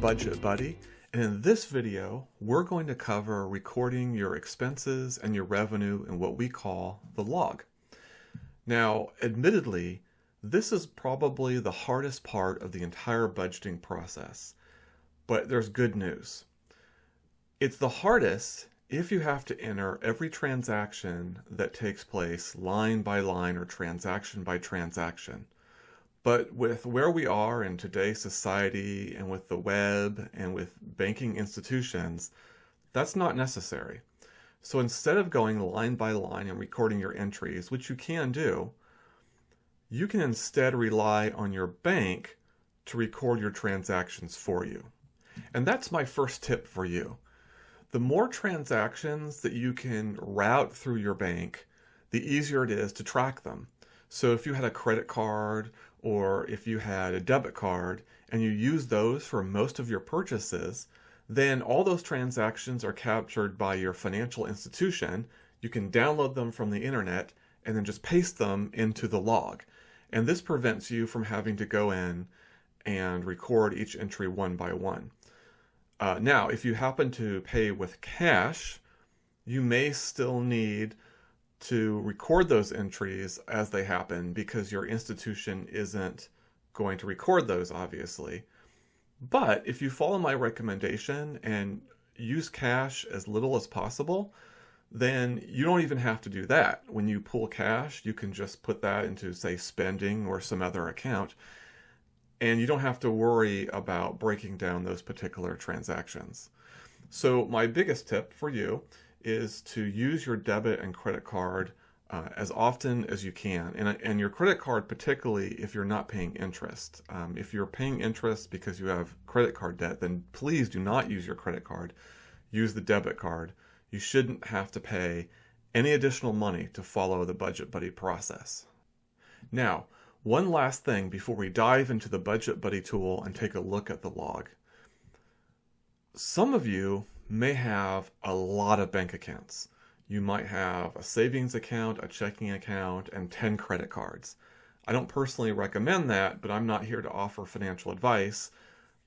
Budget Buddy, and in this video, we're going to cover recording your expenses and your revenue in what we call the log. Now, admittedly, this is probably the hardest part of the entire budgeting process, but there's good news. It's the hardest if you have to enter every transaction that takes place line by line or transaction by transaction. But with where we are in today's society and with the web and with banking institutions, that's not necessary. So instead of going line by line and recording your entries, which you can do, you can instead rely on your bank to record your transactions for you. And that's my first tip for you. The more transactions that you can route through your bank, the easier it is to track them. So if you had a credit card or if you had a debit card and you use those for most of your purchases, then all those transactions are captured by your financial institution. You can download them from the internet and then just paste them into the log. And this prevents you from having to go in and record each entry one by one. Now, if you happen to pay with cash, you may still need to record those entries as they happen because your institution isn't going to record those, obviously. But if you follow my recommendation and use cash as little as possible, then you don't even have to do that. When you pull cash, you can just put that into, say, spending or some other account, and you don't have to worry about breaking down those particular transactions. So my biggest tip for you is to use your debit and credit card as often as you can. And your credit card, particularly if you're not paying interest. If you're paying interest because you have credit card debt, then please do not use your credit card. Use the debit card. You shouldn't have to pay any additional money to follow the Budget Buddy process. Now, one last thing before we dive into the Budget Buddy tool and take a look at the log. Some of you may have a lot of bank accounts. You might have a savings account, a checking account, and 10 credit cards. I don't personally recommend that, but I'm not here to offer financial advice.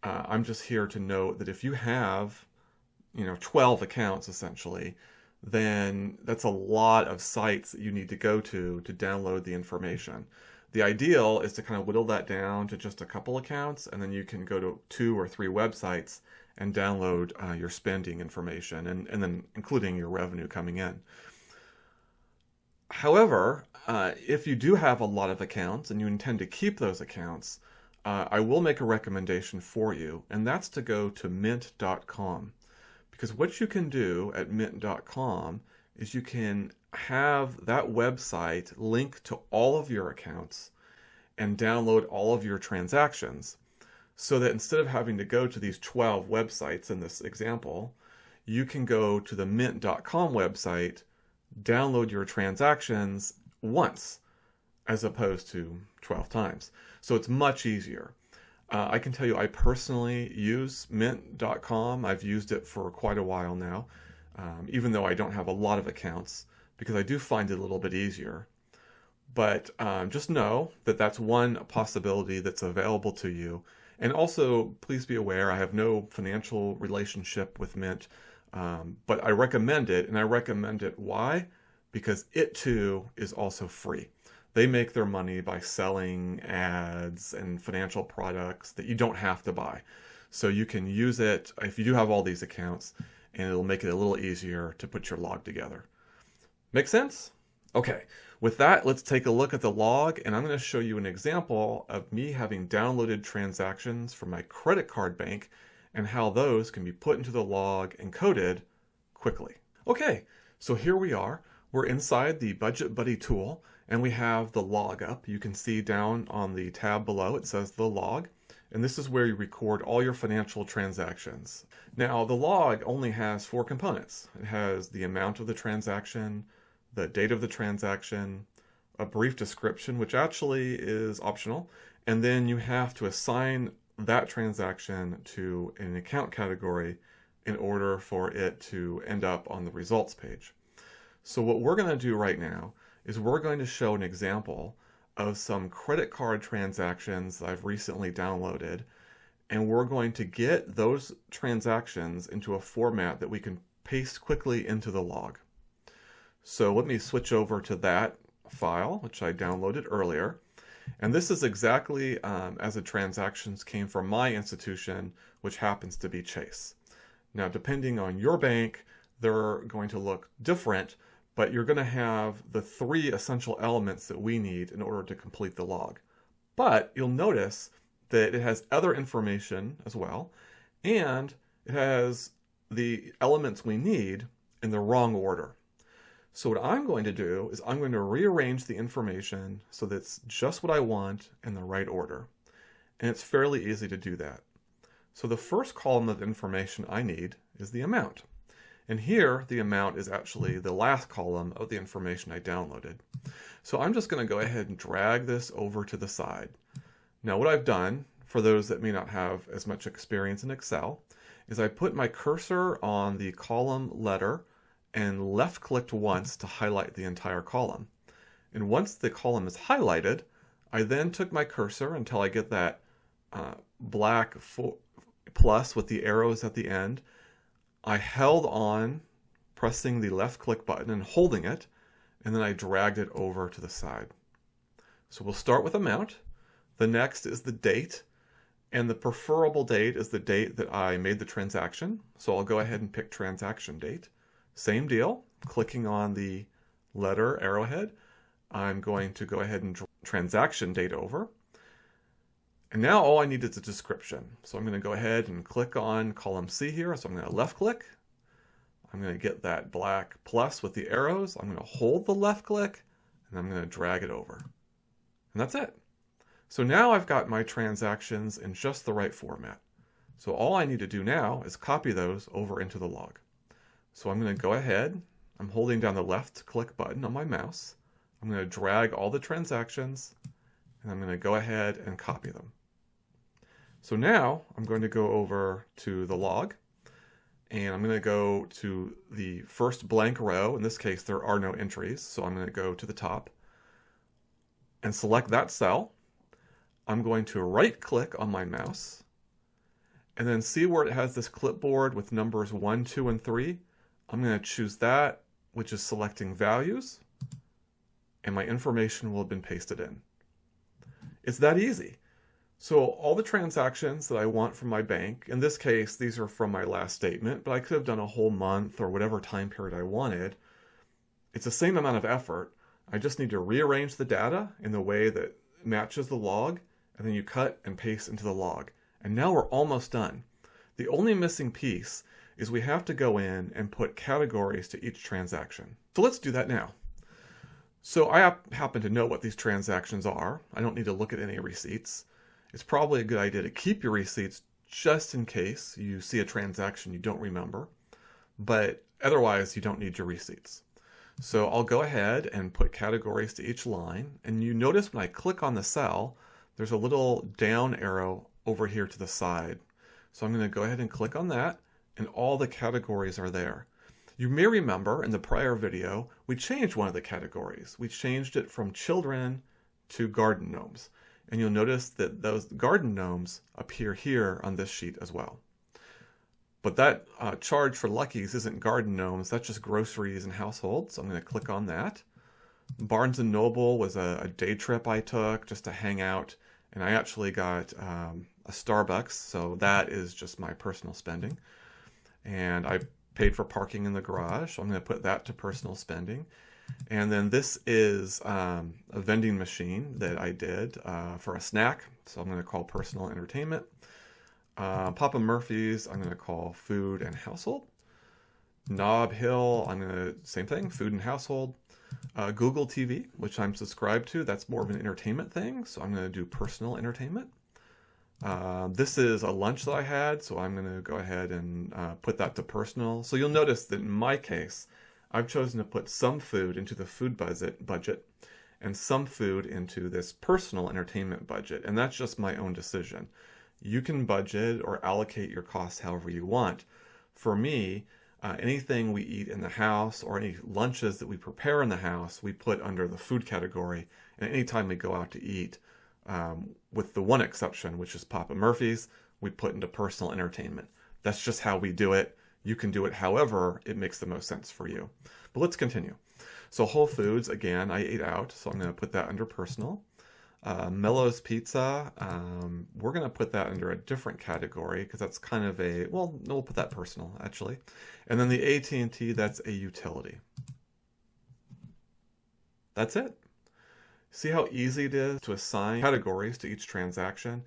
I'm just here to note that if you have 12 accounts essentially, then that's a lot of sites that you need to go to download the information. The ideal is to kind of whittle that down to just a couple accounts, and then you can go to 2 or 3 websites and download your spending information and then including your revenue coming in. However, if you do have a lot of accounts and you intend to keep those accounts, I will make a recommendation for you, and that's to go to mint.com. Because what you can do at mint.com is you can have that website link to all of your accounts and download all of your transactions, so that instead of having to go to these 12 websites in this example, you can go to the mint.com website, download your transactions once as opposed to 12 times. So it's much easier. I can tell you I personally use mint.com. I've used it for quite a while now, even though I don't have a lot of accounts, because I do find it a little bit easier. But just know that that's one possibility that's available to you. And also, please be aware, I have no financial relationship with Mint, but I recommend it. And I recommend it. Why? Because it too is also free. They make their money by selling ads and financial products that you don't have to buy. So you can use it if you do have all these accounts, and it'll make it a little easier to put your log together. Make sense? Okay, with that, let's take a look at the log, and I'm going to show you an example of me having downloaded transactions from my credit card bank and how those can be put into the log and coded quickly. Okay, so here we are. We're inside the Budget Buddy tool, and we have the log up. You can see down on the tab below, it says the log, and this is where you record all your financial transactions. Now, the log only has 4 components. It has the amount of the transaction, the date of the transaction, a brief description, which actually is optional, and then you have to assign that transaction to an account category in order for it to end up on the results page. So what we're going to do right now is we're going to show an example of some credit card transactions I've recently downloaded, and we're going to get those transactions into a format that we can paste quickly into the log. So let me switch over to that file, which I downloaded earlier. And this is exactly as the transactions came from my institution, which happens to be Chase. Now, depending on your bank, they're going to look different, but you're going to have the 3 essential elements that we need in order to complete the log. But you'll notice that it has other information as well, and it has the elements we need in the wrong order. So what I'm going to do is I'm going to rearrange the information so that it's just what I want in the right order. And it's fairly easy to do that. So the first column of information I need is the amount. And here, the amount is actually the last column of the information I downloaded. So I'm just going to go ahead and drag this over to the side. Now what I've done, for those that may not have as much experience in Excel, is I put my cursor on the column letter and left-clicked once to highlight the entire column. And once the column is highlighted, I then took my cursor until I get that black plus with the arrows at the end. I held on, pressing the left-click button and holding it, and then I dragged it over to the side. So we'll start with amount. The next is the date, and the preferable date is the date that I made the transaction. So I'll go ahead and pick transaction date. Same deal, clicking on the letter arrowhead, I'm going to go ahead and transaction date over. And now all I need is a description. So I'm going to go ahead and click on column C here. So I'm going to left click. I'm going to get that black plus with the arrows. I'm going to hold the left click and I'm going to drag it over. And that's it. So now I've got my transactions in just the right format. So all I need to do now is copy those over into the log. So I'm going to go ahead, I'm holding down the left click button on my mouse. I'm going to drag all the transactions and I'm going to go ahead and copy them. So now I'm going to go over to the log and I'm going to go to the first blank row. In this case, there are no entries. So I'm going to go to the top and select that cell. I'm going to right click on my mouse and then see where it has this clipboard with numbers 1, 2, and 3. I'm going to choose that, which is selecting values, and my information will have been pasted in. It's that easy. So all the transactions that I want from my bank, in this case, these are from my last statement, but I could have done a whole month or whatever time period I wanted. It's the same amount of effort. I just need to rearrange the data in the way that matches the log, and then you cut and paste into the log. And now we're almost done. The only missing piece is we have to go in and put categories to each transaction. So let's do that now. So I happen to know what these transactions are. I don't need to look at any receipts. It's probably a good idea to keep your receipts just in case you see a transaction you don't remember, but otherwise you don't need your receipts. So I'll go ahead and put categories to each line, and you notice when I click on the cell, there's a little down arrow over here to the side. So I'm going to go ahead and click on that, and all the categories are there. You may remember in the prior video, we changed one of the categories. We changed it from children to garden gnomes. And you'll notice that those garden gnomes appear here on this sheet as well. But that charge for Lucky's isn't garden gnomes, that's just groceries and households. So I'm going to click on that. Barnes & Noble was a day trip I took just to hang out. And I actually got a Starbucks, so that is just my personal spending. And I paid for parking in the garage, so I'm going to put that to personal spending. And then this is a vending machine that I did for a snack, so I'm going to call personal entertainment. Papa Murphy's, I'm going to call food and household. Nob Hill, I'm going to, same thing, food and household. Google TV, which I'm subscribed to, that's more of an entertainment thing, so I'm going to do personal entertainment. This is a lunch that I had, so I'm going to go ahead and put that to personal. So you'll notice that in my case, I've chosen to put some food into the food budget and some food into this personal entertainment budget, and that's just my own decision. You can budget or allocate your costs however you want. For me, anything we eat in the house or any lunches that we prepare in the house, we put under the food category, and anytime we go out to eat, with the one exception, which is Papa Murphy's, we put into personal entertainment. That's just how we do it. You can do it however it makes the most sense for you. But let's continue. So Whole Foods, again, I ate out, so I'm going to put that under personal. Mello's Pizza, we're going to put that under a different category because that's kind of a, well, we'll put that personal, actually. And then the AT&T, that's a utility. That's it. See how easy it is to assign categories to each transaction?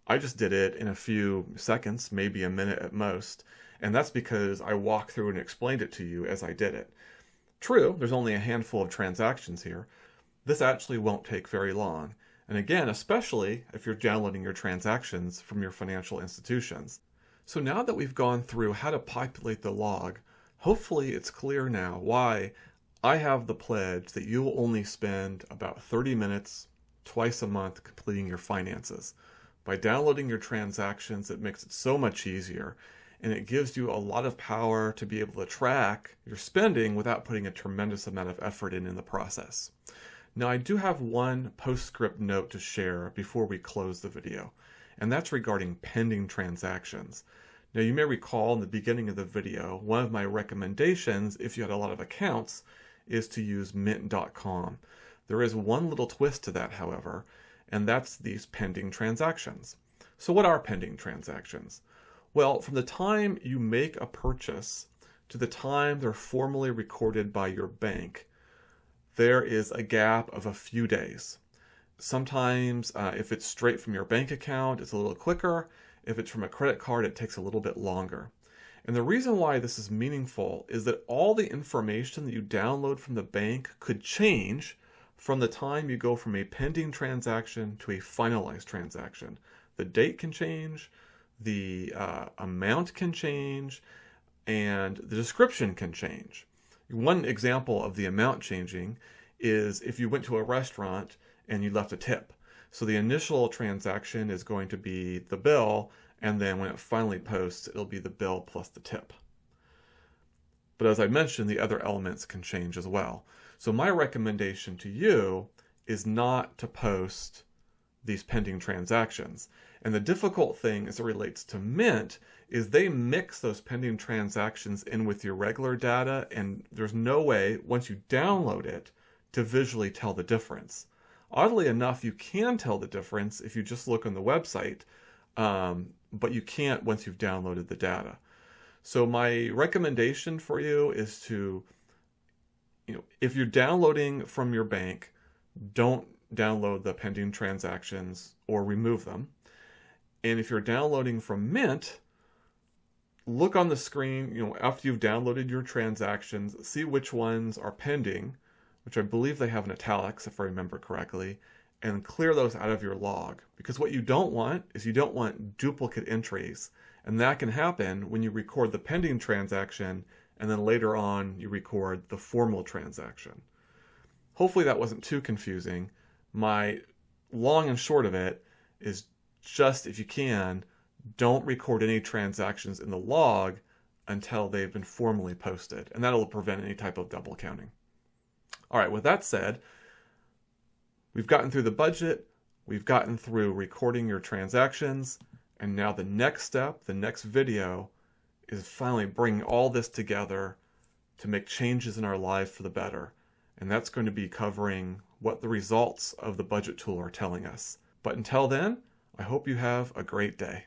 I just did it in a few seconds, maybe a minute at most, and that's because I walked through and explained it to you as I did it. True, there's only a handful of transactions here. This actually won't take very long. And again, especially if you're downloading your transactions from your financial institutions. So now that we've gone through how to populate the log, hopefully it's clear now why I have the pledge that you will only spend about 30 minutes twice a month completing your finances. By downloading your transactions, it makes it so much easier, and it gives you a lot of power to be able to track your spending without putting a tremendous amount of effort in the process. Now, I do have one postscript note to share before we close the video, and that's regarding pending transactions. Now, you may recall in the beginning of the video, one of my recommendations, if you had a lot of accounts, is to use mint.com. There is one little twist to that, however, and that's these pending transactions. So what are pending transactions? Well, from the time you make a purchase to the time they're formally recorded by your bank, there is a gap of a few days. Sometimes if it's straight from your bank account, it's a little quicker. If it's from a credit card, it takes a little bit longer. And the reason why this is meaningful is that all the information that you download from the bank could change from the time you go from a pending transaction to a finalized transaction. The date can change, the amount can change, and the description can change. One example of the amount changing is if you went to a restaurant and you left a tip. So the initial transaction is going to be the bill, and then when it finally posts, it'll be the bill plus the tip. But as I mentioned, the other elements can change as well. So my recommendation to you is not to post these pending transactions. And the difficult thing as it relates to Mint is they mix those pending transactions in with your regular data, and there's no way, once you download it, to visually tell the difference. Oddly enough, you can tell the difference if you just look on the website, but you can't once you've downloaded the data. So my recommendation for you is to, if you're downloading from your bank, don't download the pending transactions or remove them. And if you're downloading from Mint, look on the screen, after you've downloaded your transactions, see which ones are pending, which I believe they have in italics, if I remember correctly, and clear those out of your log. Because what you don't want is you don't want duplicate entries. And that can happen when you record the pending transaction and then later on you record the formal transaction. Hopefully that wasn't too confusing. My long and short of it is just, if you can, don't record any transactions in the log until they've been formally posted. And that'll prevent any type of double counting. All right, with that said, we've gotten through the budget, we've gotten through recording your transactions, and now the next step, the next video, is finally bringing all this together to make changes in our life for the better. And that's going to be covering what the results of the budget tool are telling us. But until then, I hope you have a great day.